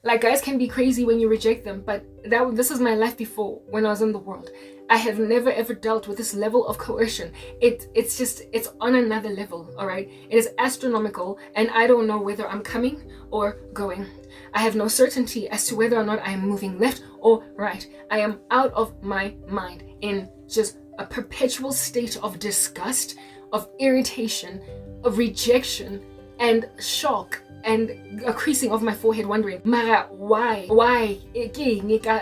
Like, guys can be crazy when you reject them, but this is my life before when I was in the world. I have never ever dealt with this level of coercion. It's on another level, all right? It is astronomical, and I don't know whether I'm coming or going. I have no certainty as to whether or not I am moving left or right. I am out of my mind in just a perpetual state of disgust, of irritation, of rejection, and shock, and a creasing of my forehead, wondering, Mara, why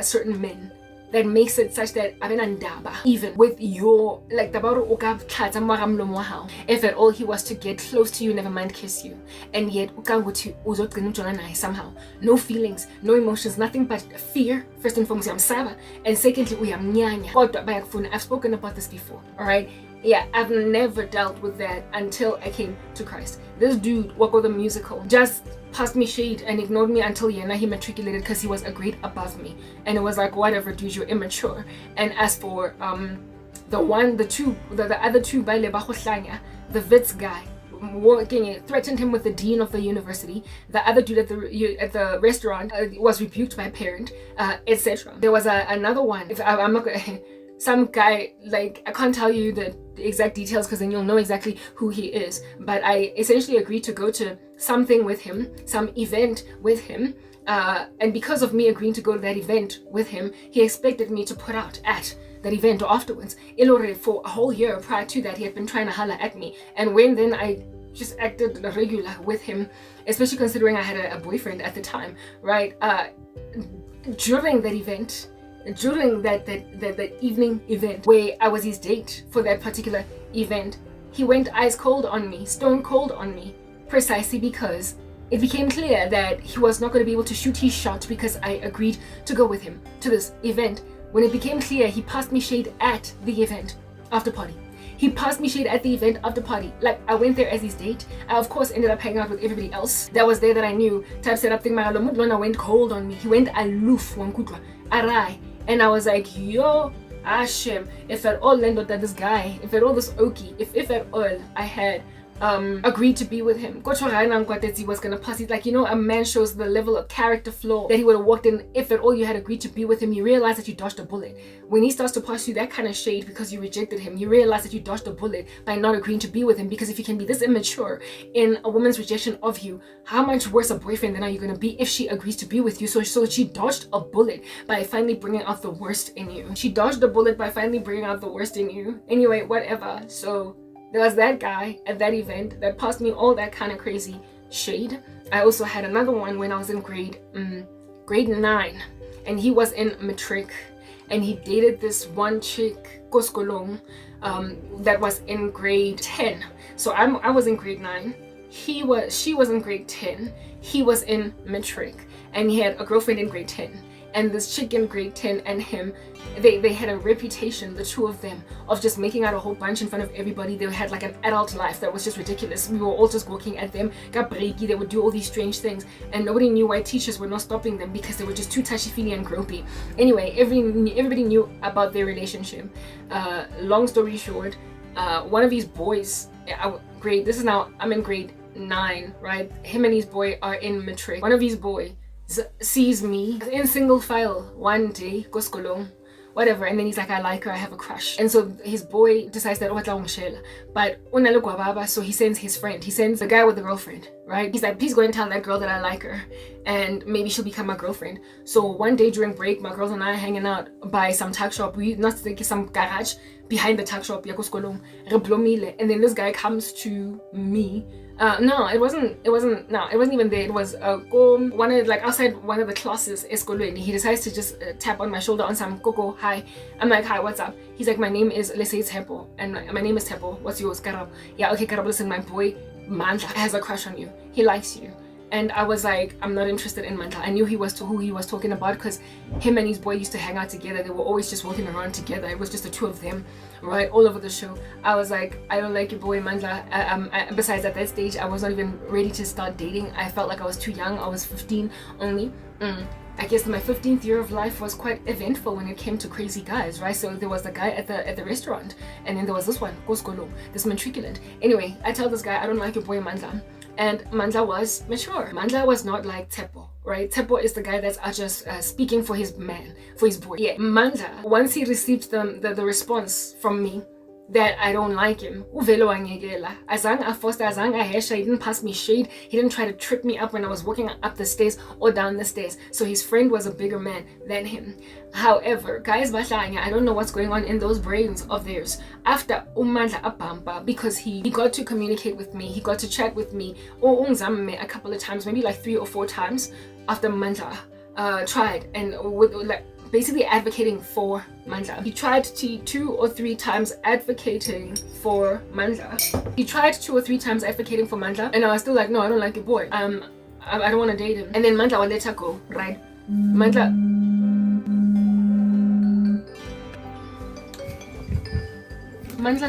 certain men that makes it such that even with your, like, if at all he was to get close to you, never mind kiss you, and yet somehow no feelings, no emotions, nothing but fear. First and foremost, and secondly, I've spoken about this before, all right? Yeah, I've never dealt with that until I came to Christ. This dude, Wako the Musical, just passed me shade and ignored me until he matriculated, because he was a grade above me. And it was like, whatever, dude, you're immature. And as for the other two, the Wits guy, threatened him with the dean of the university. The other dude at the restaurant was rebuked by a parent, etc. There was another one. I'm not gonna some guy, like, I can't tell you the exact details because then you'll know exactly who he is, but I essentially agreed to go to something with him, some event with him, and because of me agreeing to go to that event with him, he expected me to put out at that event or afterwards. For a whole year prior to that, he had been trying to holler at me, and when then I just acted regular with him, especially considering I had a boyfriend at the time, right? During that event, during that evening event where I was his date for that particular event, he went ice cold on me, stone cold on me, precisely because it became clear that he was not going to be able to shoot his shot because I agreed to go with him to this event. When it became clear, he passed me shade at the event after party. He passed me shade at the event after party. Like, I went there as his date. I, of course, ended up hanging out with everybody else that was there that I knew. Type set up thing, Maralo went cold on me. He went aloof, wankutwa, arai. And I was like, yo, Hashem, if at all landed that this guy, if at all this Oki, if at all I had agreed to be with him, was gonna pass it. Like, a man shows the level of character flaw that he would have walked in. If at all you had agreed to be with him, you realize that you dodged a bullet. When he starts to pass you that kind of shade because you rejected him, you realize that you dodged a bullet by not agreeing to be with him. Because if you can be this immature in a woman's rejection of you, how much worse a boyfriend then are you gonna be if she agrees to be with you? So she dodged a bullet by finally bringing out the worst in you. She dodged a bullet by finally bringing out the worst in you. Anyway, whatever. So there was that guy at that event that passed me all that kind of crazy shade. I also had another one when I was in grade 9, and he was in matric, and he dated this one chick, Koskolong, that was in grade 10. So I was in grade 9. She was in grade 10. He was in matric, and he had a girlfriend in grade 10. And this chick in grade 10 and him, they had a reputation, the two of them, of just making out a whole bunch in front of everybody. They had like an adult life that was just ridiculous. We were all just walking at them, got breaky, they would do all these strange things, and nobody knew why teachers were not stopping them because they were just too touchy-feely and gropey. Anyway, everybody knew about their relationship. Long story short, one of these boys, I'm in grade 9, right? Him and his boy are in matric. One of his boy sees me in single file one day, go skolong, whatever, and then he's like, I like her, I have a crush. And so his boy decides that but so he sends his friend, he sends the guy with the girlfriend, right? He's like, please go and tell that girl that I like her and maybe she'll become my girlfriend. So one day during break, my girls and I are hanging out by some tuck shop, some garage behind the tuck shop, and then this guy comes to me. It wasn't even there. It was outside one of the classes eskolweni. He decides to just tap on my shoulder on some Coco, hi. I'm like, hi, what's up? He's like, my name is, let's say it's Tepo, and my name is Tepo. What's yours? Karabo. Yeah, okay, Karabo, listen, my boy Mandla has a crush on you. He likes you. And I was like, I'm not interested in Mandla. I knew who he was talking about because him and his boy used to hang out together. They were always just walking around together. It was just the two of them, right, all over the show. I was like, I don't like your boy Mandla. Besides, at that stage, I was not even ready to start dating. I felt like I was too young. I was 15 only. I guess my 15th year of life was quite eventful when it came to crazy guys, right? So there was the guy at the restaurant, and then there was this one, Koskolo, this matriculant. Anyway, I tell this guy, I don't like your boy Mandla. And Mandla was mature. Mandla was not like Tepo, right? Tepo is the guy that's just speaking for his man, for his boy. Yeah, Mandla, once he received the response from me that I don't like him, uvelo wangekela. Azange afoster, azange ahesha, he didn't pass me shade, he didn't try to trip me up when I was walking up the stairs or down the stairs. So his friend was a bigger man than him. However, guys, I don't know what's going on in those brains of theirs. After Umandla Abamba, because he got to communicate with me, he got to chat with me, or a couple of times, maybe like 3 or 4 times after Mandla tried and with like basically advocating for Mandla. He tried 2 or 3 times advocating for Mandla. He tried 2 or 3 times advocating for Mandla, and I was still like, no, I don't like your boy. I don't want to date him. And then Mandla will let her go, right? Mandla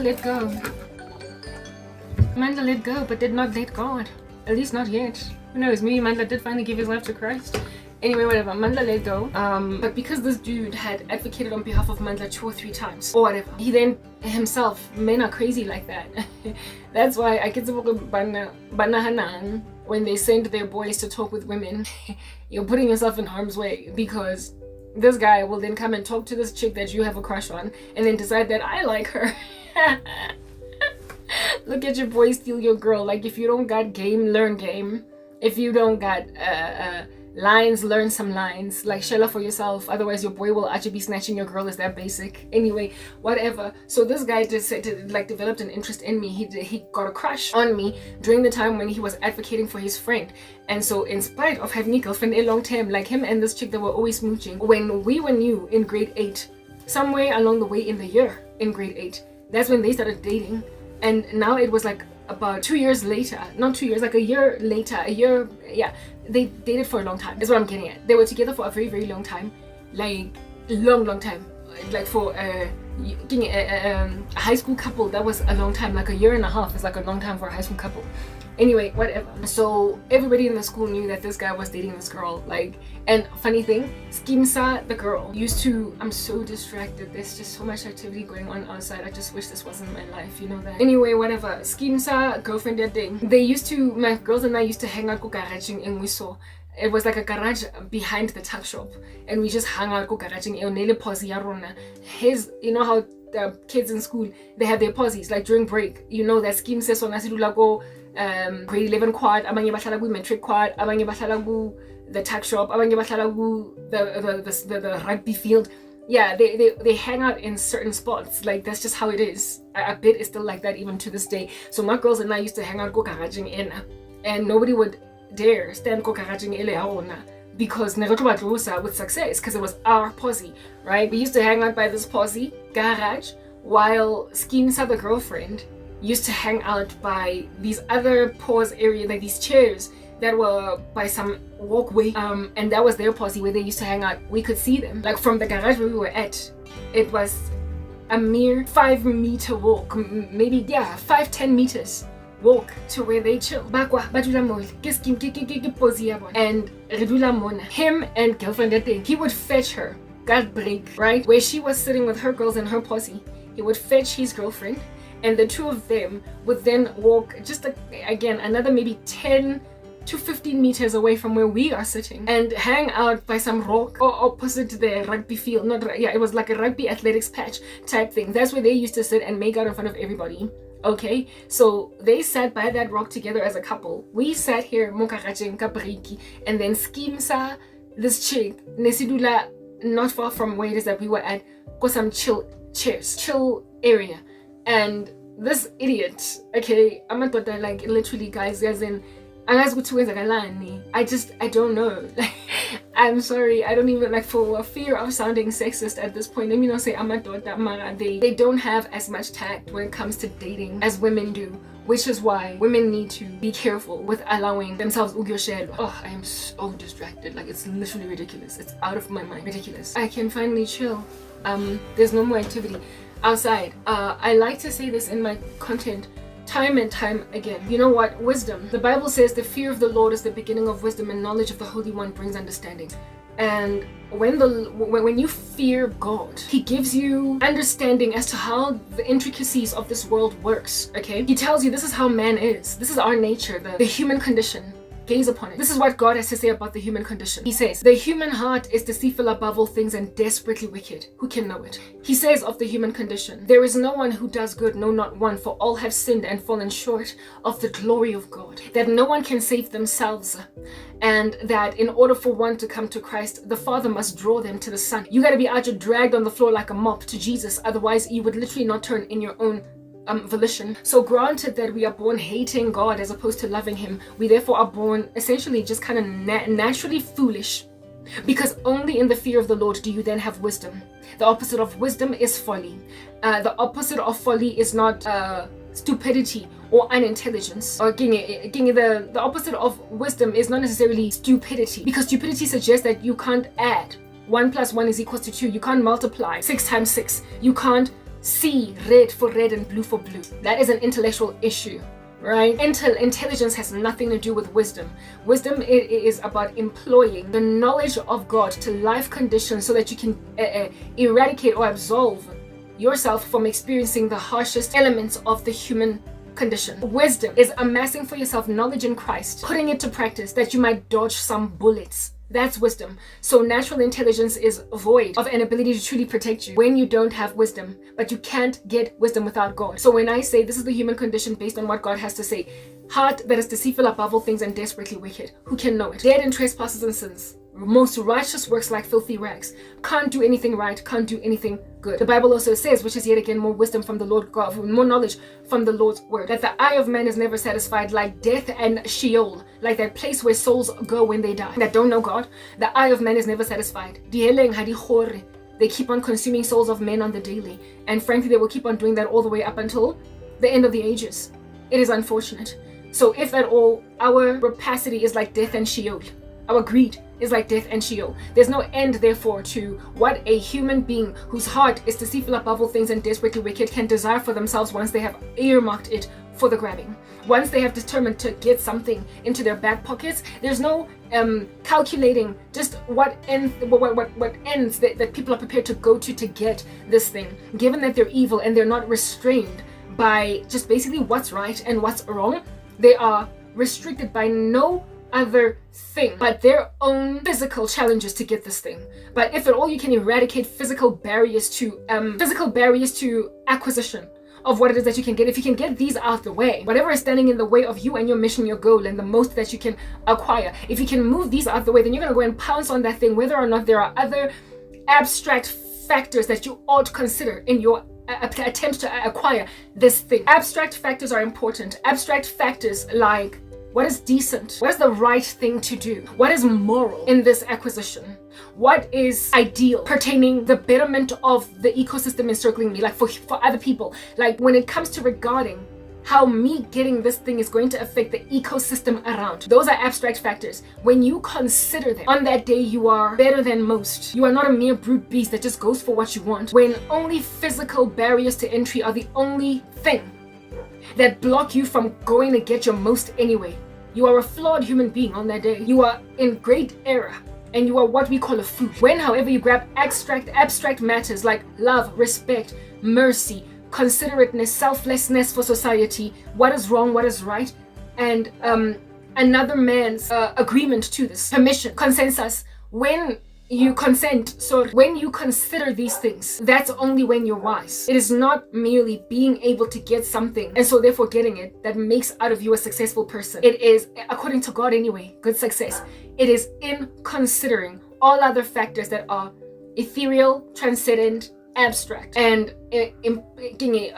let go. Mandla let go, but did not let God. At least not yet. Who knows? Maybe Mandla did finally give his life to Christ. Anyway, whatever, Mandla let go. But because this dude had advocated on behalf of Mandla 2 or 3 times, or whatever, he then himself, men are crazy like that. That's why I get to banahanan when they send their boys to talk with women. You're putting yourself in harm's way, because this guy will then come and talk to this chick that you have a crush on and then decide that I like her. Look at your boy steal your girl. Like, if you don't got game, learn game. If you don't got lines, learn some lines. Like, shella for yourself, otherwise your boy will actually be snatching your girl. Is that basic? Anyway, whatever. So this guy just developed an interest in me. He got a crush on me during the time when he was advocating for his friend. And so, in spite of having a girlfriend a long time, like him and this chick that were always smooching, when we were new in grade 8, somewhere along the way in the year in grade 8, that's when they started dating. And now it was like about 2 years later, not 2 years, like a year later, yeah, they dated for a long time. That's what I'm getting at. They were together for a very, very long time, like long time. Like for a high school couple, that was a long time. Like a year and a half is like a long time for a high school couple. Anyway, whatever. So everybody in the school knew that this guy was dating this girl. Like, and funny thing, Skimsa, the girl, used to, I'm so distracted. There's just so much activity going on outside. I just wish this wasn't my life, you know that. Anyway, whatever. Skimsa, girlfriend, that thing. They used to, my girls and I used to hang out go garaging in Wiso. It was like a garage behind the tuck shop, and we just hung out go garaging. His, you know how the kids in school, they have their pauses, like during break. You know that scheme says on Asidula go grade 11 quad, abanye bahlala ku metric quad, abanye bahlala ku the tuck shop, abanye bahlala ku the rugby field. Yeah, they hang out in certain spots. Like, that's just how it is. I bet it's still like that even to this day. So my girls and I used to hang out go garaging in, and nobody would dare stand go garaging ele haona, because with success, because it was our posse, right? We used to hang out by this posse garage, while Skinsa, the girlfriend, used to hang out by these other pause area, like these chairs that were by some walkway, and that was their posse where they used to hang out. We could see them, like from the garage where we were at. It was a mere 5-meter walk, maybe 5-10 meters walk to where they chill. And him and girlfriend that day, he would fetch her, God break, right? Where she was sitting with her girls and her posse, he would fetch his girlfriend, and the two of them would then walk just again another maybe 10 to 15 meters away from where we are sitting, and hang out by some rock or opposite the rugby field. It was like a rugby athletics patch type thing. That's where they used to sit and make out in front of everybody. Okay, so they sat by that rock together as a couple. We sat here, and then Skimsa, this chick, Nesidula, not far from where it is that we were at, got some chill chairs, chill area. And this idiot, okay, I'm not like literally, guys, as in, I don't know. I'm sorry, I don't even, like, for fear of sounding sexist at this point, let me not say they don't have as much tact when it comes to dating as women do, which is why women need to be careful with allowing themselves ugyoshelo. Oh, I am so distracted, like, it's literally ridiculous. It's out of my mind, ridiculous. I can finally chill. There's no more activity outside. I like to say this in my content time and time again. You know what? Wisdom. The Bible says the fear of the Lord is the beginning of wisdom, and knowledge of the Holy One brings understanding. And when you fear God, he gives you understanding as to how the intricacies of this world works, okay? He tells you this is how man is. This is our nature, the human condition. Gaze upon it. This is what God has to say about the human condition. He says, the human heart is deceitful above all things and desperately wicked. Who can know it? He says of the human condition, there is no one who does good, no, not one, for all have sinned and fallen short of the glory of God. That no one can save themselves, and that in order for one to come to Christ, the Father must draw them to the Son. You got to be out here dragged on the floor like a mop to Jesus. Otherwise, you would literally not turn in your own volition. So granted that we are born hating God as opposed to loving him, we therefore are born essentially just kind of naturally foolish, because only in the fear of the Lord do you then have wisdom. The opposite of wisdom is folly. The opposite of folly is not stupidity or unintelligence. Or the opposite of wisdom is not necessarily stupidity, because stupidity suggests that you can't add 1 + 1 = 2. You can't multiply 6 × 6. You can't see red for red and blue for blue. That is an intellectual issue, right? Intelligence has nothing to do with wisdom. Wisdom is about employing the knowledge of God to life conditions so that you can eradicate or absolve yourself from experiencing the harshest elements of the human condition. Wisdom is amassing for yourself knowledge in Christ, putting it to practice that you might dodge some bullets. That's wisdom. So natural intelligence is void of an ability to truly protect you when you don't have wisdom, but you can't get wisdom without God. So when I say this is the human condition based on what God has to say, heart that is deceitful above all things and desperately wicked, who can know it? Dead in trespasses and sins, most righteous works like filthy rags, can't do anything right, can't do anything good. The Bible also says, which is yet again more wisdom from the Lord God, more knowledge from the Lord's word, that the eye of man is never satisfied, like death and Sheol, like that place where souls go when they die, that don't know God. The eye of man is never satisfied. They keep on consuming souls of men on the daily, and frankly they will keep on doing that all the way up until the end of the ages. It is unfortunate. So if at all, our rapacity is like death and Sheol. Our greed is like death and Sheol. There's no end, therefore, to what a human being whose heart is deceitful above all things and desperately wicked can desire for themselves once they have earmarked it for the grabbing. Once they have determined to get something into their back pockets, there's no calculating just what ends that people are prepared to go to get this thing. Given that they're evil and they're not restrained by just basically what's right and what's wrong, they are restricted by no other thing but their own physical challenges to get this thing. But if at all you can eradicate physical barriers to acquisition of what it is that you can get, if you can get these out the way, whatever is standing in the way of you and your mission, your goal, and the most that you can acquire, if you can move these out the way, then you're going to go and pounce on that thing, whether or not there are other abstract factors that you ought to consider in your attempts to acquire this thing. Abstract factors are important. Abstract factors like what is decent? What is the right thing to do? What is moral in this acquisition? What is ideal pertaining the betterment of the ecosystem encircling me, like for other people? Like when it comes to regarding how me getting this thing is going to affect the ecosystem around. Those are abstract factors. When you consider them, on that day you are better than most. You are not a mere brute beast that just goes for what you want. When only physical barriers to entry are the only thing that block you from going to get your most anyway. You are a flawed human being on that day. You are in great error, and you are what we call a fool. When, however, you grab abstract matters like love, respect, mercy, considerateness, selflessness for society, what is wrong, what is right, and another man's agreement to this, permission, consensus, when you consider these things, that's only when you're wise. It is not merely being able to get something and so therefore getting it that makes out of you a successful person. It is, according to God anyway, good success. It is in considering all other factors that are ethereal, transcendent, abstract, and enabling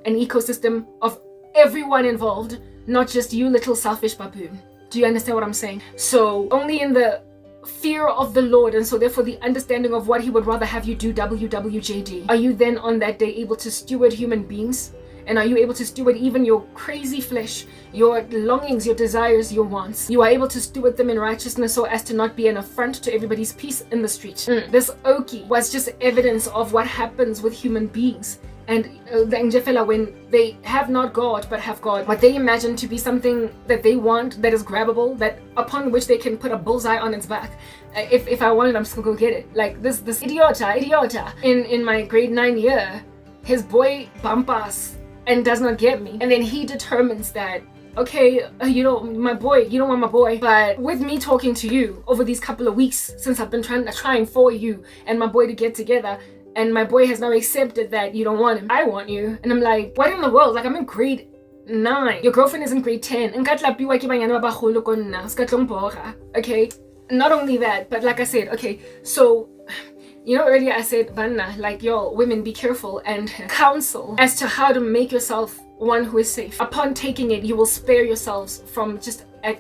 an ecosystem of everyone involved, not just you little selfish baboon. Do you understand what I'm saying? So only in the fear of the Lord, and so therefore the understanding of what he would rather have you do, WWJD, are you then on that day able to steward human beings? And are you able to steward even your crazy flesh, your longings, your desires, your wants? You are able to steward them in righteousness so as to not be an affront to everybody's peace in the street. This Oki was just evidence of what happens with human beings And the Njefela, when they have not God but have God, what they imagine to be something that they want, that is grabbable, that upon which they can put a bullseye on its back. If I want it, I'm just gonna go get it. Like this idiota. In my grade 9 year, his boy bumps and does not get me. And then he determines that, okay, you don't want my boy, but with me talking to you over these couple of weeks since I've been trying for you and my boy to get together, and my boy has now accepted that you don't want him, I want you. And I'm like, what in the world? Like, I'm in grade 9. Your girlfriend is in grade 10. Okay? Not only that, but like I said, okay, so earlier I said, Vanna, like, yo, women, be careful and counsel as to how to make yourself one who is safe. Upon taking it, you will spare yourselves from just a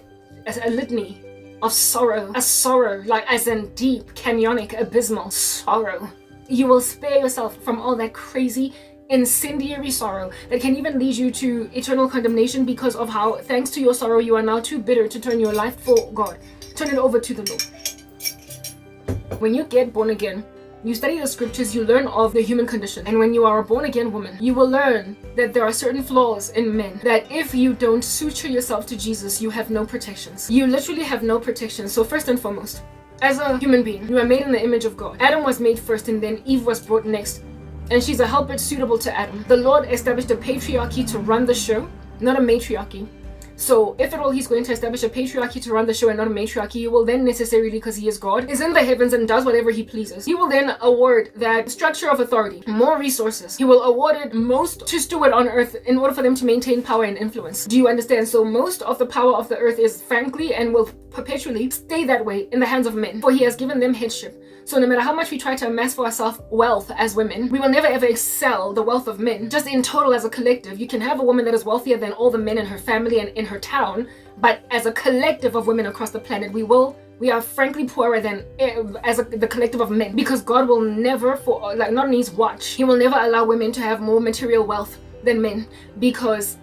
litany of sorrow. A sorrow, like as in deep, canyonic, abysmal sorrow. You will spare yourself from all that crazy, incendiary sorrow that can even lead you to eternal condemnation because of how, thanks to your sorrow, you are now too bitter to turn your life for God. Turn it over to the Lord. When you get born again, you study the scriptures, you learn of the human condition. And when you are a born again woman, you will learn that there are certain flaws in men, that if you don't suture yourself to Jesus, you have no protections. You literally have no protection. So first and foremost, as a human being, you are made in the image of God. Adam was made first and then Eve was brought next. And she's a helper suitable to Adam. The Lord established a patriarchy to run the show, not a matriarchy. So if at all he's going to establish a patriarchy to run the show and not a matriarchy, he will then necessarily, because he is God, is in the heavens and does whatever he pleases. He will then award that structure of authority more resources. He will award it most to steward on earth in order for them to maintain power and influence. Do you understand? So most of the power of the earth is frankly and will perpetually stay that way in the hands of men, for he has given them headship. So no matter how much we try to amass for ourselves wealth as women, we will never ever excel the wealth of men. Just in total as a collective, you can have a woman that is wealthier than all the men in her family and in her town, but as a collective of women across the planet, we are frankly poorer than the collective of men, because God will never, not on his watch, he will never allow women to have more material wealth than men, because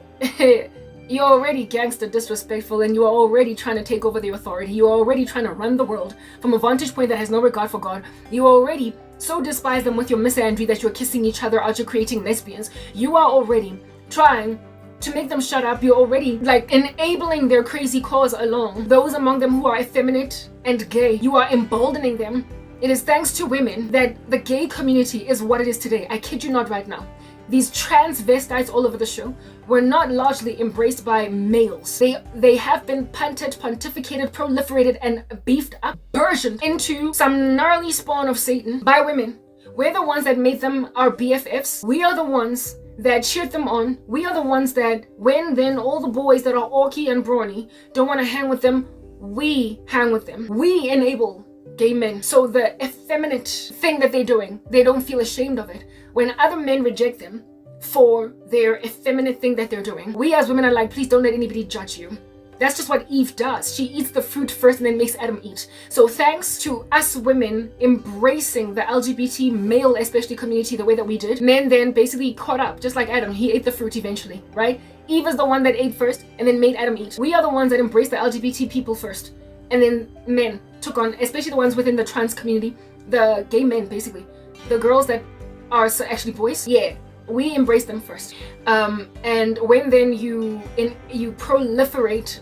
you're already gangster disrespectful and you are already trying to take over the authority. You are already trying to run the world from a vantage point that has no regard for God. You already so despise them with your misandry that you're kissing each other out, you're creating lesbians. You are already trying to make them shut up. You're already like enabling their crazy cause along. Those among them who are effeminate and gay, you are emboldening them. It is thanks to women that the gay community is what it is today. I kid you not right now. These transvestites all over the show were not largely embraced by males. They have been punted, pontificated, proliferated, and beefed up, burgeoned into some gnarly spawn of Satan by women. We're the ones that made them our BFFs. We are the ones that cheered them on. We are the ones that, when then all the boys that are orky and brawny don't want to hang with them, we hang with them. We enable gay men. So the effeminate thing that they're doing, they don't feel ashamed of it. When other men reject them for their effeminate thing that they're doing, we as women are like, please don't let anybody judge you. That's just what Eve does. She eats the fruit first and then makes Adam eat. So thanks to us women embracing the LGBT male especially community the way that we did, men then basically caught up, just like Adam. He ate the fruit eventually, right? Eve is the one that ate first and then made Adam eat. We are the ones that embraced the LGBT people first, and then men took on, especially the ones within the trans community, the gay men basically, the girls that are actually boys. Yeah, we embrace them first. And when then you proliferate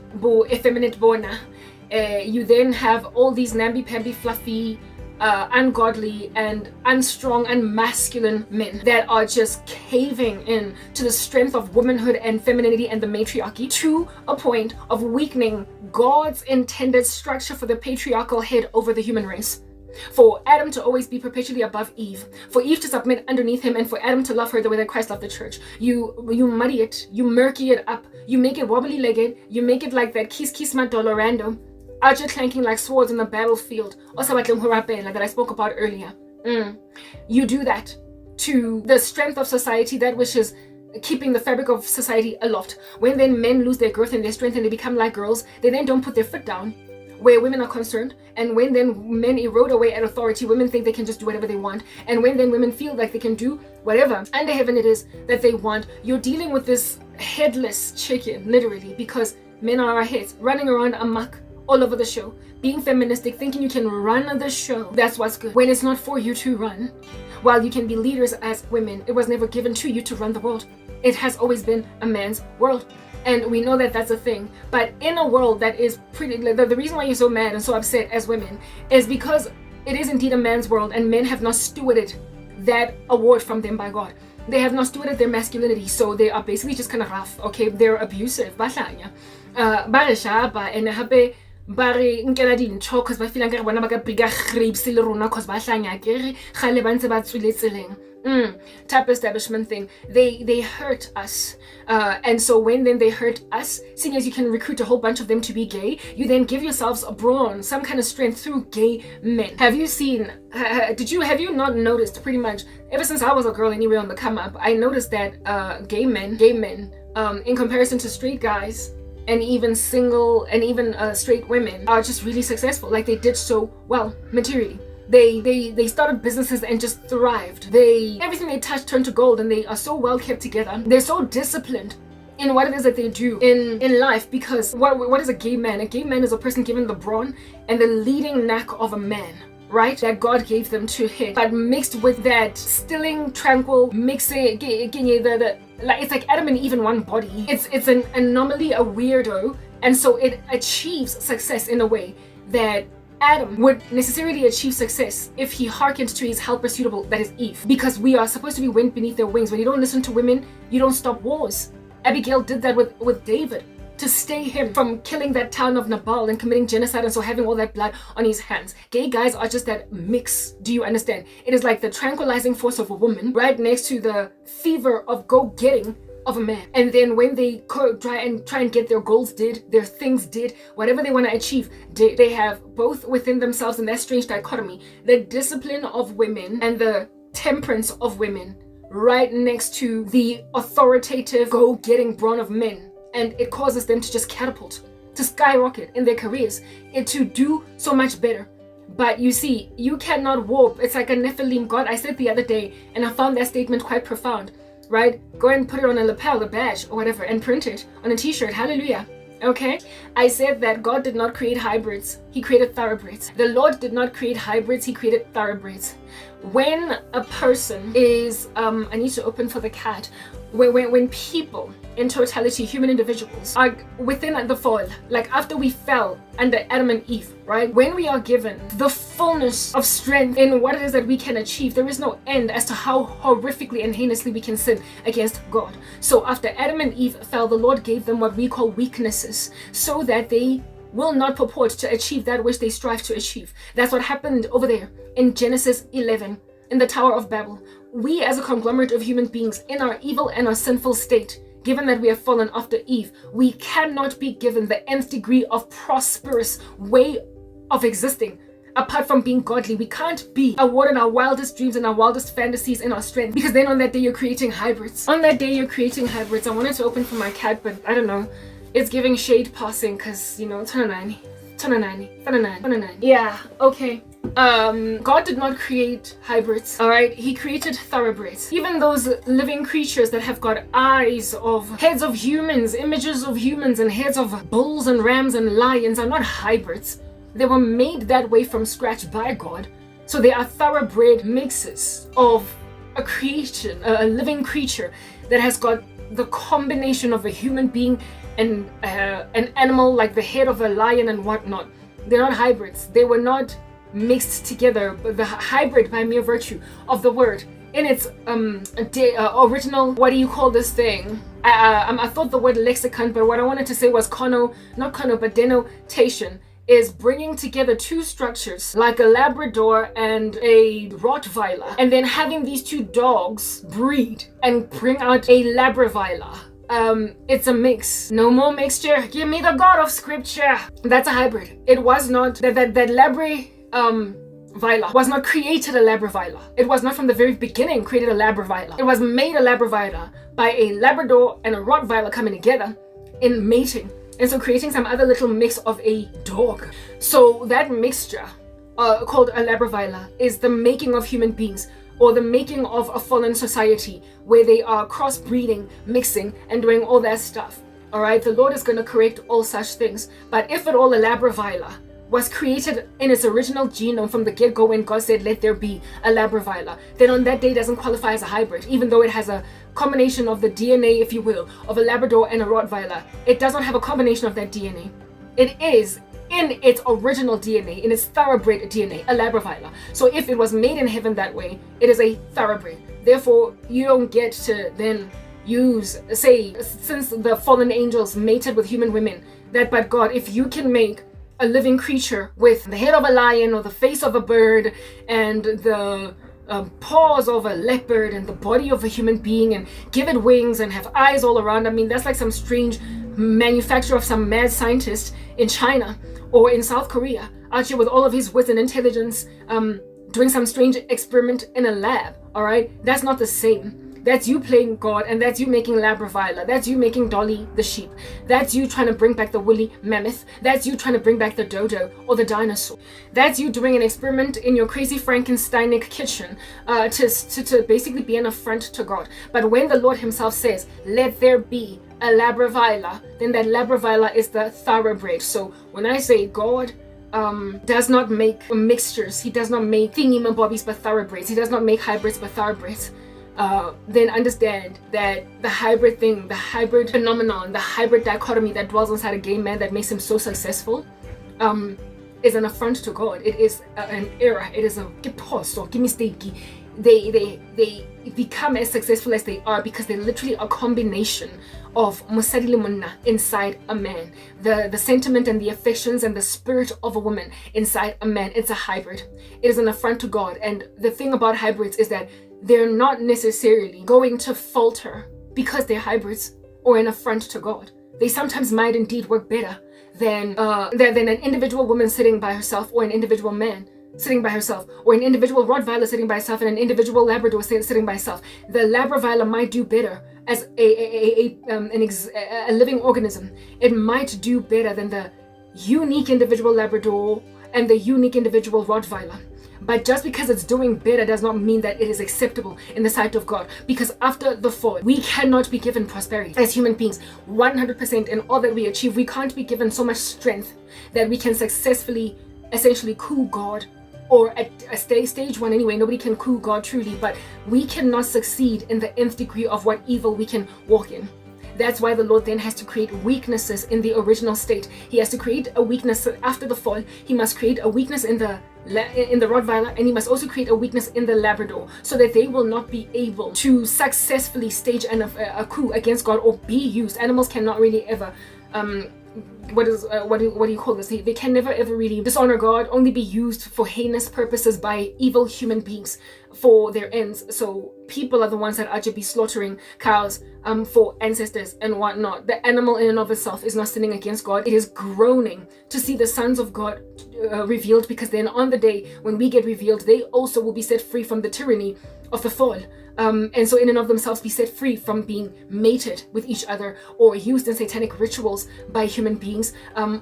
effeminate bona, you then have all these namby-pamby, fluffy, ungodly and unstrong and masculine men that are just caving in to the strength of womanhood and femininity and the matriarchy, to a point of weakening God's intended structure for the patriarchal head over the human race. For Adam to always be perpetually above Eve, for Eve to submit underneath him, and for Adam to love her the way that Christ loved the church. You muddy it, you murky it up, you make it wobbly-legged, you make it like that kiss madolorando, out here clanking like swords in the battlefield, that I spoke about earlier. You do that to the strength of society, that which is keeping the fabric of society aloft. When then men lose their girth and their strength and they become like girls, they then don't put their foot down where women are concerned. And when then men erode away at authority, women think they can just do whatever they want. And when then women feel like they can do whatever under heaven it is that they want, you're dealing with this headless chicken, literally, because men are our heads running around amok all over the show, being feministic, thinking you can run the show. That's what's good. When it's not for you to run, while you can be leaders as women, it was never given to you to run the world. It has always been a man's world. And we know that that's a thing. But in a world that is pretty, the reason why you're so mad and so upset as women is because it is indeed a man's world, and men have not stewarded that award from them by God. They have not stewarded their masculinity, so they are basically just kind of rough, okay? They're abusive. Ba shapa and hape ba re nkela dintho cause ba feelang ka re bona ba ka briga grapes le rona cause ba hlanya ke gale ba ntse ba tswile tseleng. Type establishment thing. They hurt us. And so when then they hurt us, seeing as you can recruit a whole bunch of them to be gay, you then give yourselves a brawn, some kind of strength through gay men. Have you seen, have you not noticed pretty much, ever since I was a girl anyway on the come up, I noticed that gay men, in comparison to straight guys, and even single and even straight women are just really successful. Like they did so well materially. They started businesses and just thrived. Everything they touched turned to gold, and they are so well kept together. They're so disciplined in what it is that they do in life, because what is a gay man? A gay man is a person given the brawn and the leading knack of a man, right? That God gave them to hit, but mixed with that stilling, tranquil, mixing, it's like Adam and Eve in one body. It's an anomaly, a weirdo, and so it achieves success in a way that Adam would necessarily achieve success if he hearkened to his helper suitable, that is Eve. Because we are supposed to be wind beneath their wings. When you don't listen to women, you don't stop wars. Abigail did that with David to stay him from killing that town of Nabal and committing genocide, and so having all that blood on his hands. Gay guys are just that mix. Do you understand? It is like the tranquilizing force of a woman right next to the fever of go-getting of a man. And then when they try and get their goals did, their things did, whatever they want to achieve, they have both within themselves in that strange dichotomy, the discipline of women and the temperance of women right next to the authoritative go-getting brawn of men. And it causes them to just catapult, to skyrocket in their careers, and to do so much better. But you see, you cannot warp. It's like a Nephilim god. I said the other day, and I found that statement quite profound. Right? Go and put it on a lapel, a badge, or whatever, and print it on a t-shirt. Hallelujah. Okay? I said that God did not create hybrids. He created thoroughbreds. The Lord did not create hybrids. He created thoroughbreds. When a person is, I need to open for the cat. When people, in totality, human individuals, are within the fall, like after we fell under Adam and Eve, right? When we are given the fullness of strength in what it is that we can achieve, there is no end as to how horrifically and heinously we can sin against God. So after Adam and Eve fell, the Lord gave them what we call weaknesses, so that they will not purport to achieve that which they strive to achieve. That's what happened over there in Genesis 11, in the Tower of Babel. We as a conglomerate of human beings in our evil and our sinful state, given that we have fallen after Eve, we cannot be given the nth degree of prosperous way of existing apart from being godly. We can't be awarded our wildest dreams and our wildest fantasies in our strength, because then on that day you're creating hybrids. On that day you're creating hybrids. I wanted to open for my cat, but I don't know. It's giving shade passing because, you know, Tananani. Yeah, okay. God did not create hybrids, all right? He created thoroughbreds. Even those living creatures that have got eyes of heads of humans, images of humans, and heads of bulls and rams and lions are not hybrids. They were made that way from scratch by God. So they are thoroughbred mixes of a creation, a living creature that has got the combination of a human being and an animal like the head of a lion and whatnot. They're not hybrids. They were not mixed together, but the hybrid by mere virtue of the word in its original, what do you call this thing? I thought the word lexicon, but what I wanted to say was denotation, is bringing together two structures like a Labrador and a Rottweiler, and then having these two dogs breed and bring out a Labraweiler. It's a mix. No more mixture. Give me the God of Scripture. That's a hybrid. It was not that Labraweiler was not created a Labraweiler. It was not from the very beginning created a Labraweiler. It was made a Labraweiler by a Labrador and a Rottweiler coming together in mating, and so creating some other little mix of a dog. So that mixture, called a Labraweiler, is the making of human beings, or the making of a fallen society where they are crossbreeding, mixing, and doing all that stuff. All right, the Lord is going to correct all such things. But if at all a labravila was created in its original genome from the get-go when God said, let there be a labravila, then on that day it doesn't qualify as a hybrid, even though it has a combination of the DNA, if you will, of a Labrador and a Rottweiler. It doesn't have a combination of that DNA. It is in its original DNA, in its thoroughbred DNA, a labravila. So if it was made in heaven that way, it is a thoroughbred. Therefore, you don't get to then use, say, since the fallen angels mated with human women, that but God, if you can make a living creature with the head of a lion or the face of a bird and the paws of a leopard and the body of a human being and give it wings and have eyes all around. I mean, that's like some strange manufacture of some mad scientist in China or in South Korea out here with all of his wit and intelligence doing some strange experiment in a lab. All right, that's not the same. That's you playing God, and that's you making labravila. That's you making Dolly the sheep. That's you trying to bring back the woolly mammoth. That's you trying to bring back the dodo or the dinosaur. That's you doing an experiment in your crazy Frankensteinic kitchen to basically be an affront to God. But when the Lord himself says, let there be a labravila, then that labravila is the thoroughbred. So when I say God does not make mixtures, he does not make thingy-mabobbies but thoroughbreds, he does not make hybrids but thoroughbreds, then understand that the hybrid thing, the hybrid phenomenon, the hybrid dichotomy that dwells inside a gay man that makes him so successful is an affront to God. It is an error. It is a mistake. They become as successful as they are because they're literally a combination of mosadi le monna inside a man, the sentiment and the affections and the spirit of a woman inside a man. It's a hybrid. It is an affront to God. And the thing about hybrids is that they're not necessarily going to falter because they're hybrids or an affront to God. They sometimes might indeed work better than an individual woman sitting by herself, or an individual man sitting by herself, or an individual Rottweiler sitting by herself and an individual Labrador sitting by herself. The Labraveiler might do better as a living organism. It might do better than the unique individual Labrador and the unique individual Rottweiler. But just because it's doing better does not mean that it is acceptable in the sight of God. Because after the fall, we cannot be given prosperity as human beings 100% in all that we achieve. We can't be given so much strength that we can successfully, essentially, coup God. Or at a stage one anyway, nobody can coup God truly, but we cannot succeed in the nth degree of what evil we can walk in. That's why the Lord then has to create weaknesses in the original state. He has to create a weakness after the fall. He must create a weakness in the Rottweiler, and he must also create a weakness in the Labrador, so that they will not be able to successfully stage a coup against God or be used. Animals cannot really ever what do you call this? They can never ever really dishonor God, only be used for heinous purposes by evil human beings for their ends. So people are the ones that are to be slaughtering cows for ancestors and whatnot. The animal in and of itself is not sinning against God. It is groaning to see the sons of God revealed, because then on the day when we get revealed, they also will be set free from the tyranny of the fall. And so in and of themselves be set free from being mated with each other or used in satanic rituals by human beings,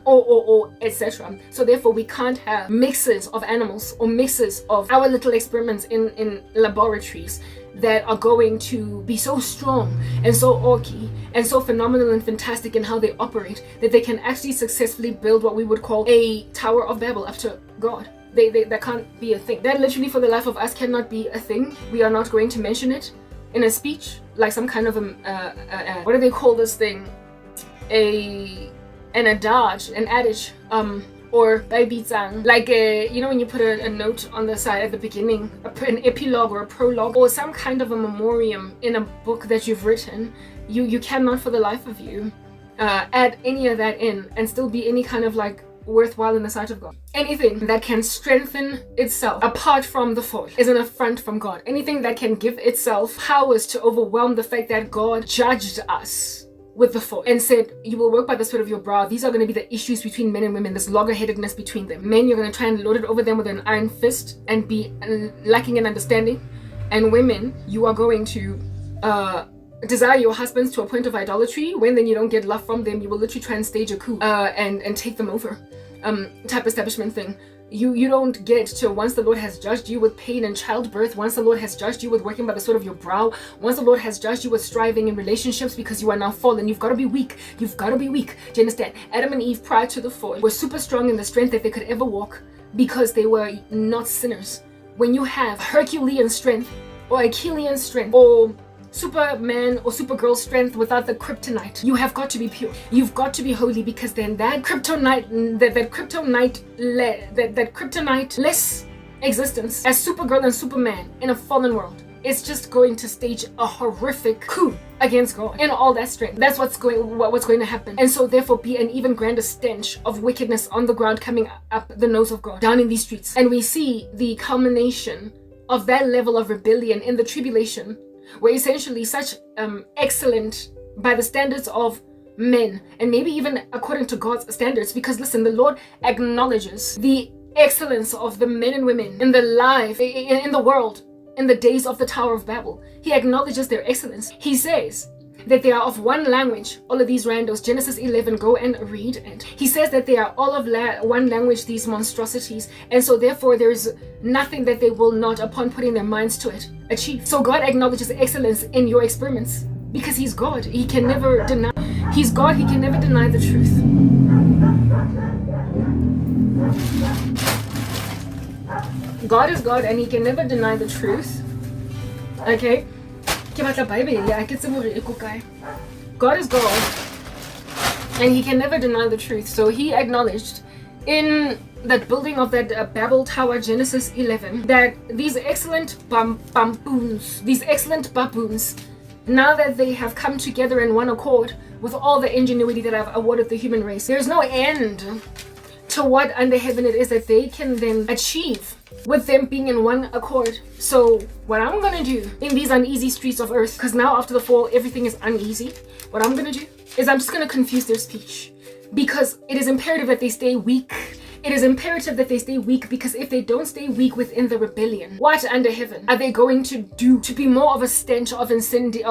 or etc. So therefore we can't have mixes of animals or mixes of our little experiments in laboratories that are going to be so strong and so orky and so phenomenal and fantastic in how they operate that they can actually successfully build what we would call a Tower of Babel up to God. That can't be a thing. That literally for the life of us cannot be a thing. We are not going to mention it in a speech, like some kind of what do they call this thing? An adage, or baibitsang, like when you put a note on the side at the beginning, an epilogue or a prologue, or some kind of a memoriam in a book that you've written. You cannot for the life of you add any of that in and still be any kind of like worthwhile in the sight of God. Anything that can strengthen itself apart from the fall is an affront from God. Anything that can give itself powers to overwhelm the fact that God judged us with the fall and said, you will work by the sweat of your brow. These are going to be the issues between men and women, this loggerheadedness between them. Men, you're going to try and lord it over them with an iron fist and be lacking in understanding. And women, you are going to desire your husbands to a point of idolatry. When then you don't get love from them, you will literally try and stage a coup and take them over, type establishment thing. You don't get to, once the Lord has judged you with pain and childbirth, once the Lord has judged you with working by the sweat of your brow, once the Lord has judged you with striving in relationships because you are now fallen, you've got to be weak. You've got to be weak. Do you understand? Adam and Eve prior to the fall were super strong in the strength that they could ever walk because they were not sinners. When you have Herculean strength or Achillean strength or Superman or Supergirl strength without the kryptonite, you have got to be pure. You've got to be holy, because then that kryptonite-less existence as Supergirl and Superman in a fallen world is just going to stage a horrific coup against God and all that strength. That's what's going to happen. And so therefore be an even grander stench of wickedness on the ground coming up the nose of God down in these streets. And we see the culmination of that level of rebellion in the tribulation, where essentially such excellent by the standards of men, and maybe even according to God's standards, because listen, the Lord acknowledges the excellence of the men and women in the world in the days of the Tower of Babel. He acknowledges their excellence. He says that they are of one language, all of these randos. Genesis 11, go and read it. He says that they are all of one language, these monstrosities, and so therefore there's nothing that they will not, upon putting their minds to it, achieve. So God acknowledges excellence in your experiments because He's God. He can never deny. He's God. He can never deny the truth. God is God and He can never deny the truth. Okay? God is God and He can never deny the truth. So He acknowledged in that building of that Babel Tower, Genesis 11, that these excellent baboons, now that they have come together in one accord with all the ingenuity that I've awarded the human race, there's no end to what under heaven it is that they can then achieve with them being in one accord. So what I'm gonna do in these uneasy streets of earth, because now after the fall everything is uneasy, what I'm gonna do is I'm just gonna confuse their speech, because it is imperative that they stay weak. It is imperative that they stay weak, because if they don't stay weak within the rebellion, what under heaven are they going to do to be more of a stench of insanity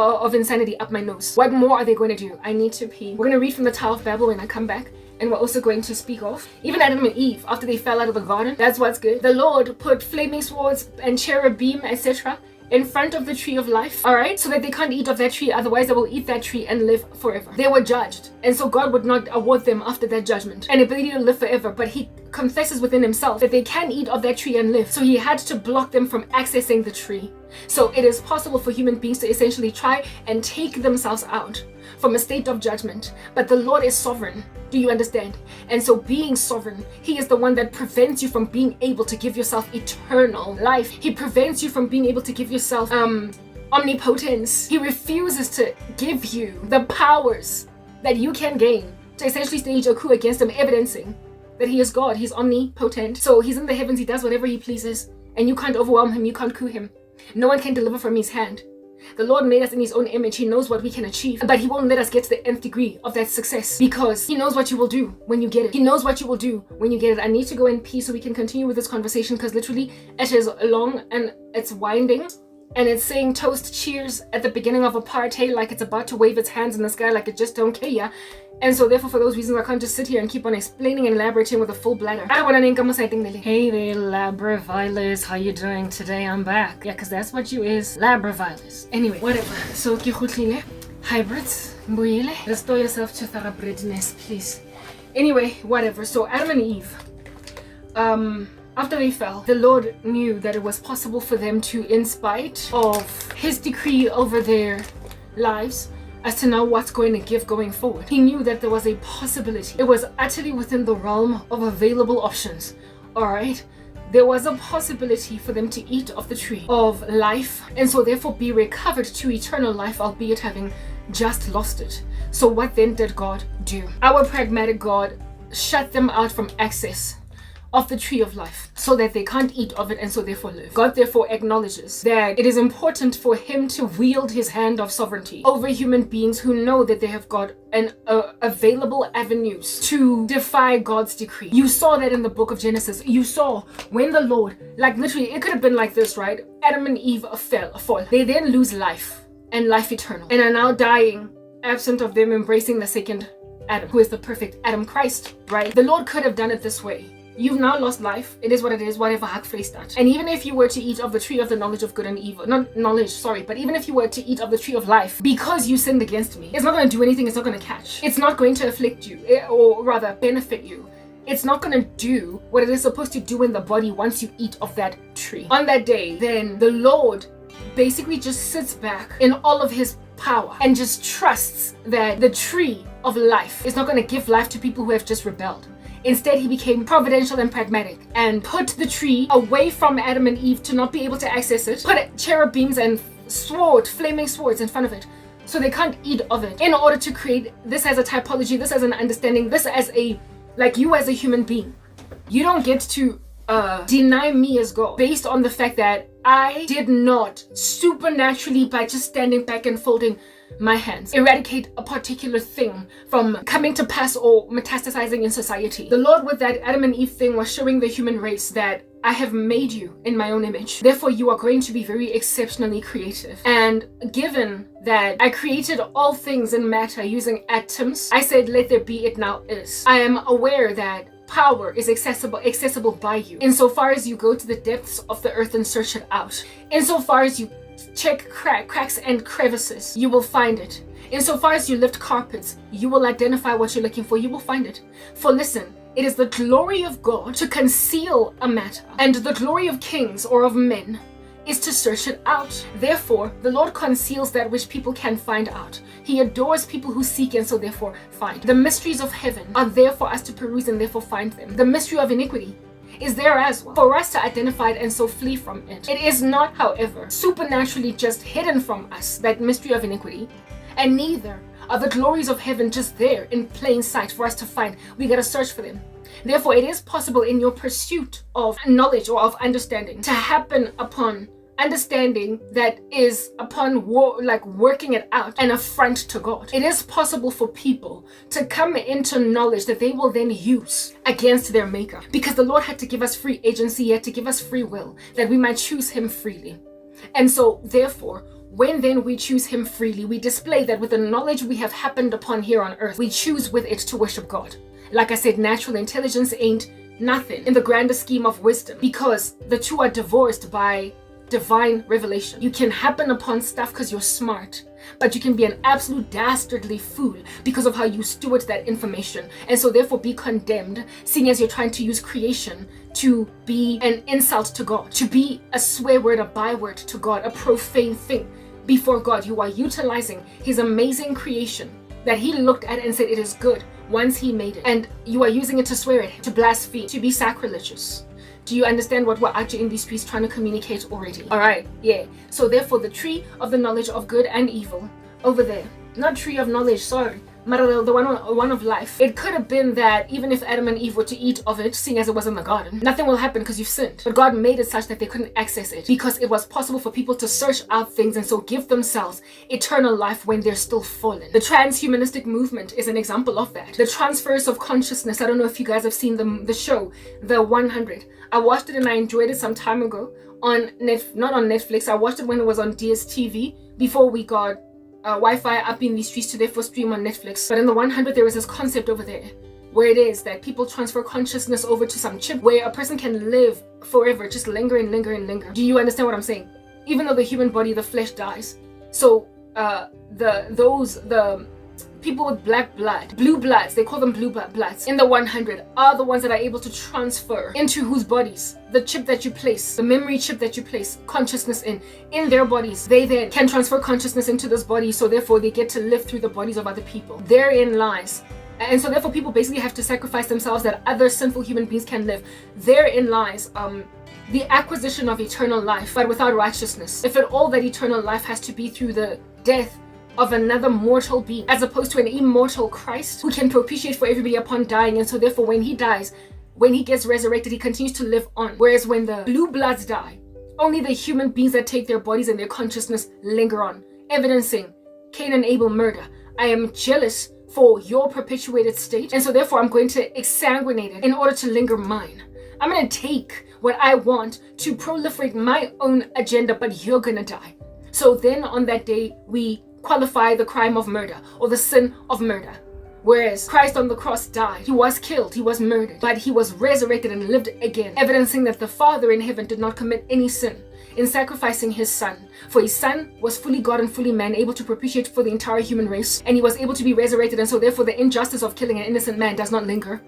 up my nose? What more are they going to do? I need to pee. We're going to read from the Tower of Babel when I come back. And we're also going to speak of even Adam and Eve after they fell out of the garden. That's what's good. The Lord put flaming swords and cherubim, etc. in front of the tree of life, all right, so that they can't eat of that tree, otherwise they will eat that tree and live forever. They were judged, and so God would not award them after that judgment an ability to live forever, but He confesses within Himself that they can eat of that tree and live. So He had to block them from accessing the tree. So it is possible for human beings to essentially try and take themselves out from a state of judgment, but the Lord is sovereign. Do you understand? And so being sovereign, He is the one that prevents you from being able to give yourself eternal life. He prevents you from being able to give yourself omnipotence. He refuses to give you the powers that you can gain to essentially stage a coup against Him, evidencing that He is God. He's omnipotent. So He's in the heavens. He does whatever He pleases, and you can't overwhelm Him. You can't coup Him. No one can deliver from His hand. The Lord made us in His own image. He knows what we can achieve, but He won't let us get to the nth degree of that success, because He knows what you will do when you get it. He knows what you will do when you get it. I need to go in peace so we can continue with this conversation, because literally it is long and it's winding, and it's saying toast cheers at the beginning of a party like it's about to wave its hands in the sky like it just don't care, yeah? And so therefore, for those reasons, I can't just sit here and keep on explaining and elaborating with a full bladder. Hey there, Labravilers. How you doing today? I'm back. Yeah, because that's what you is. Labravilers. Anyway, whatever. So, hybrids, restore yourself to thoroughbredness, please. Anyway, whatever. So, Adam and Eve, after they fell, the Lord knew that it was possible for them to, in spite of His decree over their lives, as to know what's going to give going forward. He knew that there was a possibility. It was utterly within the realm of available options. Alright? There was a possibility for them to eat of the tree of life, and so therefore be recovered to eternal life, albeit having just lost it. So what then did God do? Our pragmatic God shut them out from access of the tree of life, so that they can't eat of it and so therefore live. God therefore acknowledges that it is important for Him to wield His hand of sovereignty over human beings who know that they have got available avenues to defy God's decree. You saw that in the book of Genesis. You saw when the Lord, like literally, it could have been like this, right? Adam and Eve fall. They then lose life and life eternal, and are now dying, absent of them embracing the second Adam, who is the perfect Adam Christ, right? The Lord could have done it this way. You've now lost life. It is what it is, whatever hak vlees that. And even if you were to eat of the tree of the knowledge of good and evil, not knowledge, sorry, but even if you were to eat of the tree of life, because you sinned against me, it's not going to do anything, it's not going to catch. It's not going to afflict you, or rather benefit you. It's not going to do what it is supposed to do in the body once you eat of that tree. On that day, then the Lord basically just sits back in all of his power and just trusts that the tree of life is not going to give life to people who have just rebelled. Instead, he became providential and pragmatic and put the tree away from Adam and Eve to not be able to access it, put cherubims and flaming swords in front of it so they can't eat of it, in order to create this as a typology, this as an understanding, this as a, like, you as a human being. You don't get to deny me as God based on the fact that I did not supernaturally, by just standing back and folding my hands, eradicate a particular thing from coming to pass or metastasizing in society. The Lord, with that Adam and Eve thing, was showing the human race that I have made you in my own image. Therefore, you are going to be very exceptionally creative. And given that I created all things in matter using atoms, I said, let there be, it now is. I am aware that power is accessible by you. Insofar as you go to the depths of the earth and search it out. Insofar as you check cracks and crevices, you will find it. Insofar as you lift carpets, you will identify what you're looking for. You will find it. For listen, it is the glory of God to conceal a matter, and the glory of kings or of men is to search it out. Therefore, the Lord conceals that which people can find out. He adores people who seek and so therefore find. The mysteries of heaven are there for us to peruse and therefore find them. The mystery of iniquity is there as well for us to identify it and so flee from it. It is not, however, supernaturally just hidden from us, that mystery of iniquity, and neither are the glories of heaven just there in plain sight for us to find. We gotta search for them. Therefore, it is possible in your pursuit of knowledge or of understanding to happen upon understanding that is upon working it out an affront to God. It is possible for people to come into knowledge that they will then use against their maker, because the Lord had to give us free agency, he had to give us free will that we might choose him freely. And so therefore, when then we choose him freely, we display that with the knowledge we have happened upon here on earth, we choose with it to worship God. Like I said, natural intelligence ain't nothing in the grander scheme of wisdom, because the two are divorced by divine revelation. You can happen upon stuff because you're smart, but you can be an absolute dastardly fool because of how you steward that information, and so therefore be condemned, seeing as you're trying to use creation to be an insult to God, to be a swear word, a byword to God, a profane thing before God. You are utilizing his amazing creation that he looked at and said it is good once he made it, and you are using it to swear at him, to blaspheme, to be sacrilegious. Do you understand what we're actually in these streets trying to communicate already? All right, yeah. So therefore, the tree of the knowledge of good and evil over there, not tree of knowledge, sorry, but the one of life. It could have been that even if Adam and Eve were to eat of it, seeing as it was in the garden, nothing will happen because you've sinned. But God made it such that they couldn't access it, because it was possible for people to search out things and so give themselves eternal life when they're still fallen. The transhumanistic movement is an example of that. The transfers of consciousness. I don't know if you guys have seen the show, The 100. I watched it and I enjoyed it some time ago on not on Netflix. I watched it when it was on DSTV before we got Wi-Fi up in these streets to therefore stream on Netflix. But in The 100, there is this concept over there where it is that people transfer consciousness over to some chip where a person can live forever, just linger and linger and linger. Do you understand what I'm saying? Even though the human body, the flesh dies. So the people with black blood, blue bloods, they call them blue bloods, in the 100 are the ones that are able to transfer into whose bodies the chip that you place, the memory chip that you place consciousness in their bodies. They then can transfer consciousness into this body, so therefore they get to live through the bodies of other people. Therein lies, and so therefore people basically have to sacrifice themselves that other sinful human beings can live. Therein lies the acquisition of eternal life, but without righteousness. If at all that eternal life has to be through the death of another mortal being, as opposed to an immortal Christ who can propitiate for everybody upon dying, and so therefore when he dies, when he gets resurrected, he continues to live on. Whereas when the blue bloods die, only the human beings that take their bodies and their consciousness linger on, evidencing Cain and Abel murder. I am jealous for your perpetuated state, and so therefore I'm going to exsanguinate it in order to linger mine. I'm going to take what I want to proliferate my own agenda, but you're going to die. So then on that day, we qualify the crime of murder or the sin of murder. Whereas Christ on the cross died. He was killed, he was murdered, but he was resurrected and lived again, evidencing that the Father in heaven did not commit any sin in sacrificing his son. For his son was fully God and fully man, able to propitiate for the entire human race, and he was able to be resurrected, and so therefore the injustice of killing an innocent man does not linger.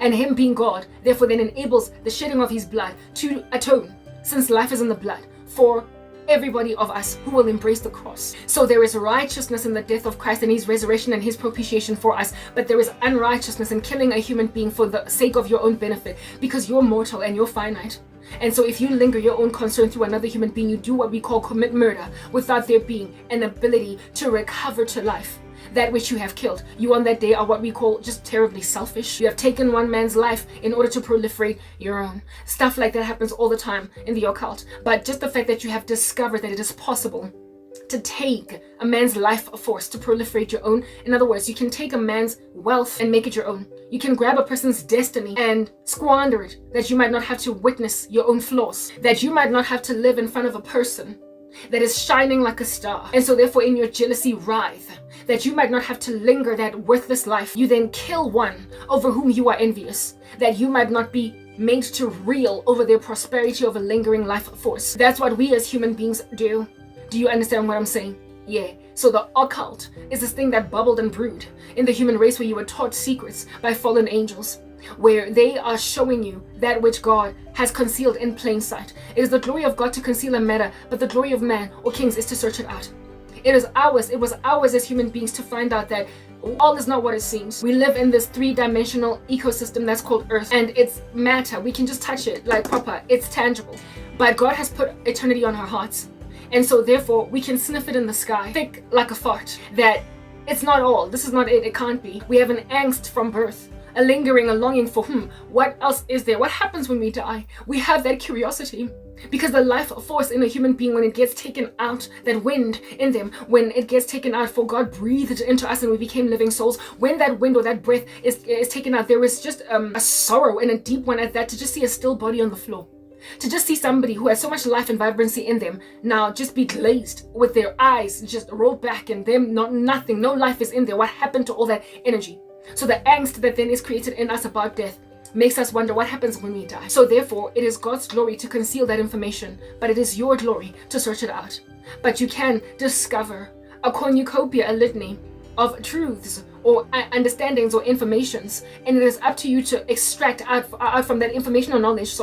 And him being God, therefore then enables the shedding of his blood to atone, since life is in the blood, for everybody of us who will embrace the cross. So there is righteousness in the death of Christ and his resurrection and his propitiation for us, but there is unrighteousness in killing a human being for the sake of your own benefit, because you're mortal and you're finite. And so if you linger your own concern through another human being, you do what we call commit murder, without there being an ability to recover to life that which you have killed. You on that day are what we call just terribly selfish. You have taken one man's life in order to proliferate your own. Stuff like that happens all the time in the occult. But just the fact that you have discovered that it is possible to take a man's life force to proliferate your own. In other words, you can take a man's wealth and make it your own. You can grab a person's destiny and squander it, that you might not have to witness your own flaws, that you might not have to live in front of a person that is shining like a star. And so therefore in your jealousy writhe, that you might not have to linger that worthless life. You then kill one over whom you are envious, that you might not be made to reel over their prosperity of a lingering life force. That's what we as human beings do. Do you understand what I'm saying? Yeah. So the occult is this thing that bubbled and brewed in the human race, where you were taught secrets by fallen angels, where they are showing you that which God has concealed in plain sight. It is the glory of God to conceal a matter, but the glory of man or kings is to search it out. It was ours as human beings to find out that all is not what it seems. We live in this three-dimensional ecosystem that's called Earth, and it's matter. We can just touch it like proper. It's tangible. But God has put eternity on our hearts. And so therefore we can sniff it in the sky, thick like a fart, that it's not all. This is not it. It can't be. We have an angst from birth, a lingering, a longing for, what else is there? What happens when we die? We have that curiosity, because the life force in a human being, when it gets taken out, that wind in them, when it gets taken out, for God breathed into us and we became living souls, when that wind or that breath is taken out, there is just a sorrow, and a deep one at that, to just see a still body on the floor. To just see somebody who has so much life and vibrancy in them now just be glazed, with their eyes just rolled back, and them nothing, no life is in there. What happened to all that energy? So the angst that then is created in us about death makes us wonder what happens when we die. So therefore it is God's glory to conceal that information, but it is your glory to search it out. But you can discover a cornucopia, a litany of truths or understandings or informations, and it is up to you to extract out from that information or knowledge,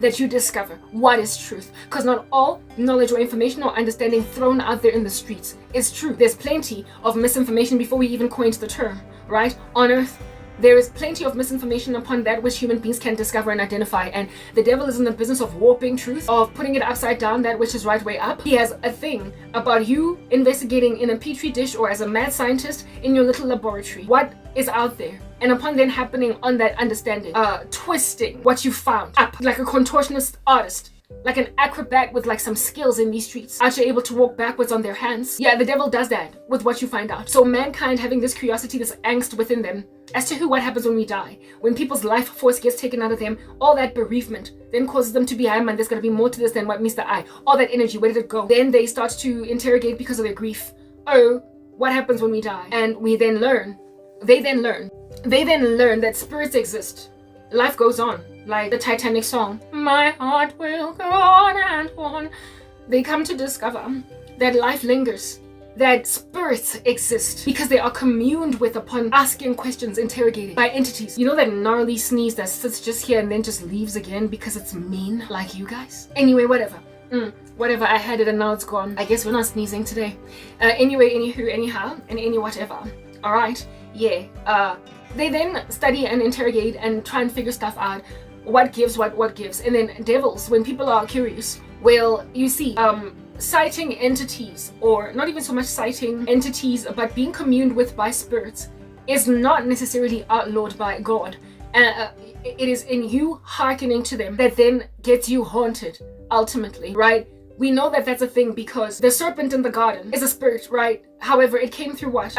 that you discover what is truth. Because not all knowledge or information or understanding thrown out there in the streets is true. There's plenty of misinformation before we even coined the term, right? On earth, there is plenty of misinformation upon that which human beings can discover and identify, and the devil is in the business of warping truth, of putting it upside down, that which is right way up. He has a thing about you investigating in a petri dish or as a mad scientist in your little laboratory what is out there, and upon then happening on that understanding, twisting what you found up like a contortionist artist, like an acrobat with like some skills in these streets, actually able to walk backwards on their hands. Yeah, the devil does that with what you find out. So mankind having this curiosity, this angst within them as to what happens when we die, when people's life force gets taken out of them, all that bereavement then causes them to be, man, there's going to be more to this than what meets the eye. All that energy, where did it go? Then they start to interrogate because of their grief. Oh, what happens when we die? And they then learn that spirits exist. Life goes on, like the Titanic song, my heart will go on and on. They come to discover that life lingers, that spirits exist, because they are communed with upon asking questions, interrogated by entities. You know that gnarly sneeze that sits just here and then just leaves again because it's mean, like you guys? Anyway, whatever, I had it and now it's gone. I guess we're not sneezing today. Anyway, anywho, anyhow, and any whatever. All right, yeah. They then study and interrogate and try and figure stuff out. What gives, what gives. And then devils, when people are curious, will, you see, citing entities, or not even so much citing entities, but being communed with by spirits, is not necessarily outlawed by God. It is in you hearkening to them that then gets you haunted, ultimately, right? We know that that's a thing because the serpent in the garden is a spirit, right? However, it came through what?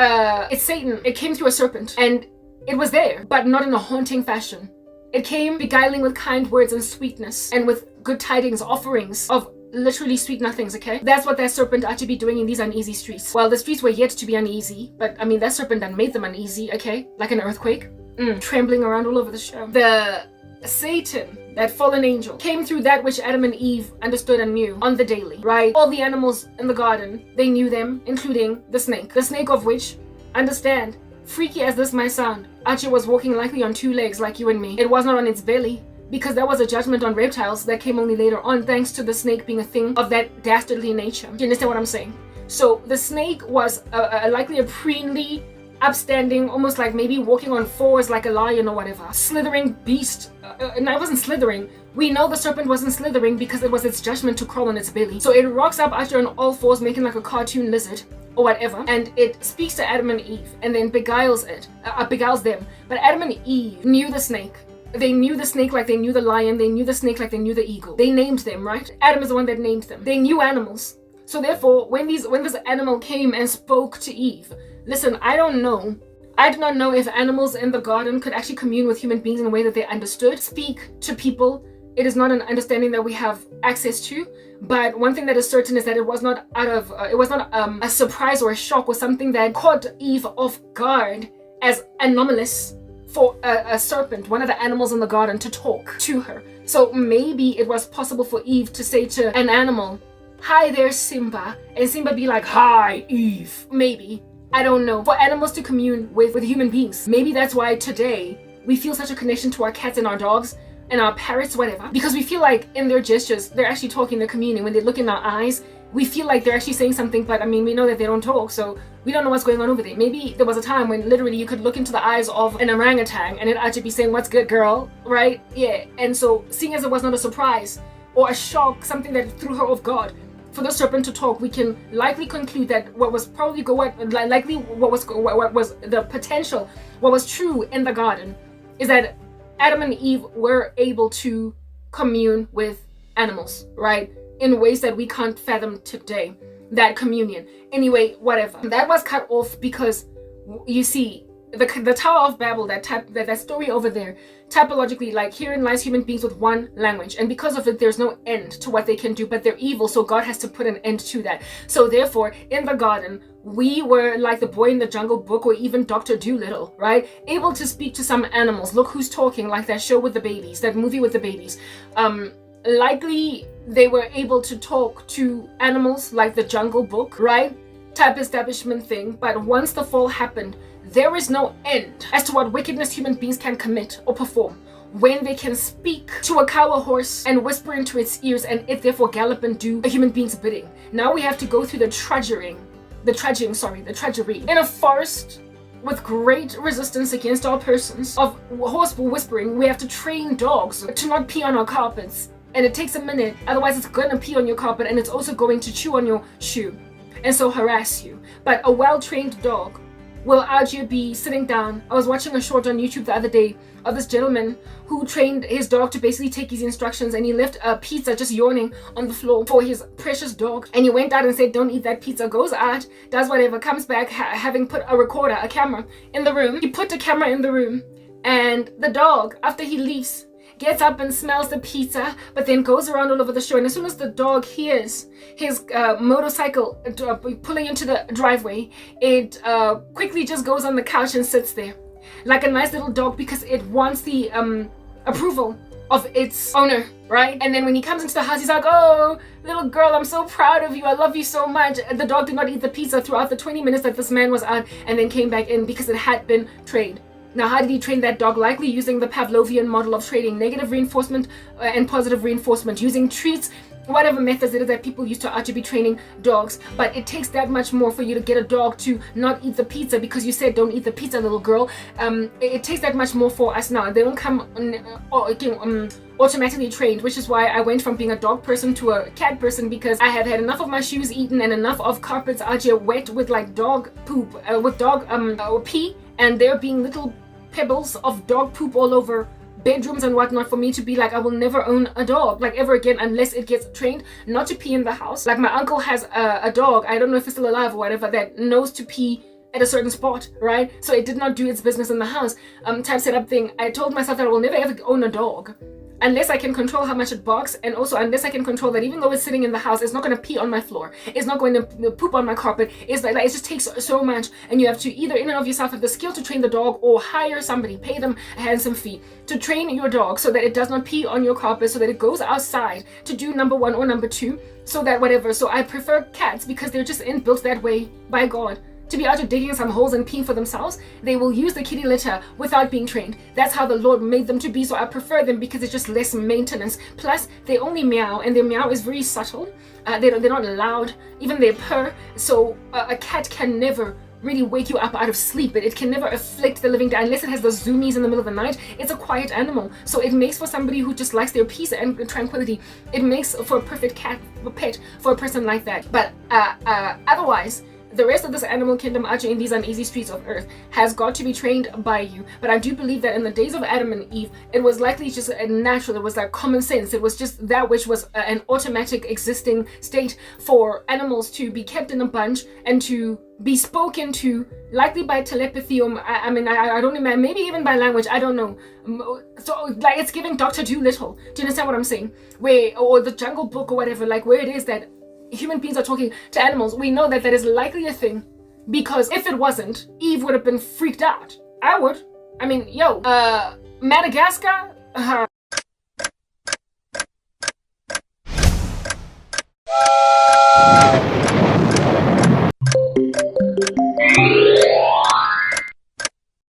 It's Satan. It came through a serpent, and it was there, but not in a haunting fashion. It came beguiling with kind words and sweetness, and with good tidings, offerings of literally sweet nothings, okay? That's what that serpent ought to be doing in these uneasy streets. Well, the streets were yet to be uneasy, but I mean, that serpent that made them uneasy, okay? Like an earthquake, trembling around all over the show. The Satan, that fallen angel, came through that which Adam and Eve understood and knew on the daily, right? All the animals in the garden, they knew them, including the snake. The snake of which, understand, freaky as this might sound, Archie was walking likely on two legs like you and me. It was not on its belly, because that was a judgment on reptiles that came only later on, thanks to the snake being a thing of that dastardly nature. Do you understand what I'm saying? So the snake was likely a preenly, upstanding, almost like maybe walking on fours like a lion or whatever, slithering beast. And I wasn't slithering. We know the serpent wasn't slithering because it was its judgment to crawl on its belly. So it rocks up after on all fours, making like a cartoon lizard or whatever, and it speaks to Adam and Eve and then beguiles them. But Adam and Eve knew the snake. They knew the snake like they knew the lion. They knew the snake like they knew the eagle. They named them, right? Adam is the one that named them. They knew animals. So therefore, when this animal came and spoke to Eve, listen, I do not know if animals in the garden could actually commune with human beings in a way that they understood. Speak to people. It is not an understanding that we have access to. But one thing that is certain is that it was not a surprise or a shock or something that caught Eve off guard as anomalous for a serpent, one of the animals in the garden, to talk to her. So maybe it was possible for Eve to say to an animal, "Hi there, Simba," and Simba be like, "Hi, Eve." Maybe. I don't know. For animals to commune with human beings. Maybe that's why today we feel such a connection to our cats and our dogs and our parrots, whatever. Because we feel like in their gestures, they're actually talking, they're communing. When they look in our eyes, we feel like they're actually saying something, but I mean, we know that they don't talk, so we don't know what's going on over there. Maybe there was a time when literally you could look into the eyes of an orangutan and it actually be saying, "What's good, girl?" Right? Yeah. And so, seeing as it was not a surprise or a shock, something that threw her off guard, for the serpent to talk, we can likely conclude that what was the potential, what was true in the garden, is that Adam and Eve were able to commune with animals, right? In ways that we can't fathom today, that communion. Anyway, whatever. That was cut off because, you see, the Tower of Babel, that story over there, typologically, like, herein lies human beings with one language, and because of it, there's no end to what they can do, but they're evil, so God has to put an end to that. So therefore, in the garden, we were like the boy in the Jungle Book, or even Dr. Dolittle, right? Able to speak to some animals. Look Who's Talking, like that show with the babies, that movie with the babies. Likely they were able to talk to animals like the Jungle Book, right? Type establishment thing. But once the fall happened, there is no end as to what wickedness human beings can commit or perform when they can speak to a cow or horse and whisper into its ears, and it therefore gallop and do a human being's bidding. Now we have to go through the trudging in a forest with great resistance against our persons of horse whispering. We have to train dogs to not pee on our carpets, and it takes a minute, otherwise it's gonna pee on your carpet, and it's also going to chew on your shoe and so harass you. But a well-trained dog will argue be sitting down. I was watching a short on YouTube the other day of this gentleman who trained his dog to basically take his instructions, and he left a pizza just yawning on the floor for his precious dog, and he went out and said, "Don't eat that pizza," goes out, does whatever, comes back having put a camera in the room. He put the camera in the room, and the dog, after he leaves, gets up and smells the pizza, but then goes around all over the show. And as soon as the dog hears his motorcycle pulling into the driveway, it quickly just goes on the couch and sits there like a nice little dog, because it wants the approval of its owner, right? And then when he comes into the house, he's like, "Oh, little girl, I'm so proud of you. I love you so much." And the dog did not eat the pizza throughout the 20 minutes that this man was out, and then came back in because it had been trained. Now, how did he train that dog? Likely using the Pavlovian model of training, negative reinforcement and positive reinforcement, using treats, whatever methods it is that people use to actually be training dogs. But it takes that much more for you to get a dog to not eat the pizza because you said, "Don't eat the pizza, little girl." It takes that much more for us now. They don't come automatically trained, which is why I went from being a dog person to a cat person, because I have had enough of my shoes eaten and enough of carpets out here wet with like dog poop, with dog pee, and there being little pebbles of dog poop all over bedrooms and whatnot, for me to be like, I will never own a dog like ever again unless it gets trained not to pee in the house. Like my uncle has a dog, I don't know if it's still alive or whatever, that knows to pee at a certain spot, right? So it did not do its business in the house type setup thing. I told myself that I will never ever own a dog unless I can control how much it barks, and also unless I can control that even though it's sitting in the house, it's not going to pee on my floor, it's not going to poop on my carpet. It's like it just takes so much, and you have to either in and of yourself have the skill to train the dog, or hire somebody, pay them a handsome fee to train your dog so that it does not pee on your carpet, so that it goes outside to do number one or number two, so that whatever. So I prefer cats because they're just inbuilt that way by God. To be out of digging some holes and peeing for themselves, they will use the kitty litter without being trained. That's how the Lord made them to be. So I prefer them because it's just less maintenance. Plus, they only meow, and their meow is very subtle. They're not loud, even their purr. So a cat can never really wake you up out of sleep. It can never afflict the living dead unless it has the zoomies in the middle of the night. It's a quiet animal, so it makes for somebody who just likes their peace and tranquility. It makes for a perfect cat pet for a person like that. But otherwise, the rest of this animal kingdom out here in these uneasy streets of earth has got to be trained by you. But I do believe that in the days of Adam and Eve, it was likely just a natural, it was like common sense. It was just that which was an automatic existing state for animals to be kept in a bunch and to be spoken to, likely by telepathy, or I don't know, maybe even by language, I don't know. So like it's giving Dr. Dolittle. Do you understand what I'm saying? Or the Jungle Book or whatever, like where it is that human beings are talking to animals. We know that that is likely a thing, because if it wasn't, Eve would have been freaked out. I would. I mean, Madagascar,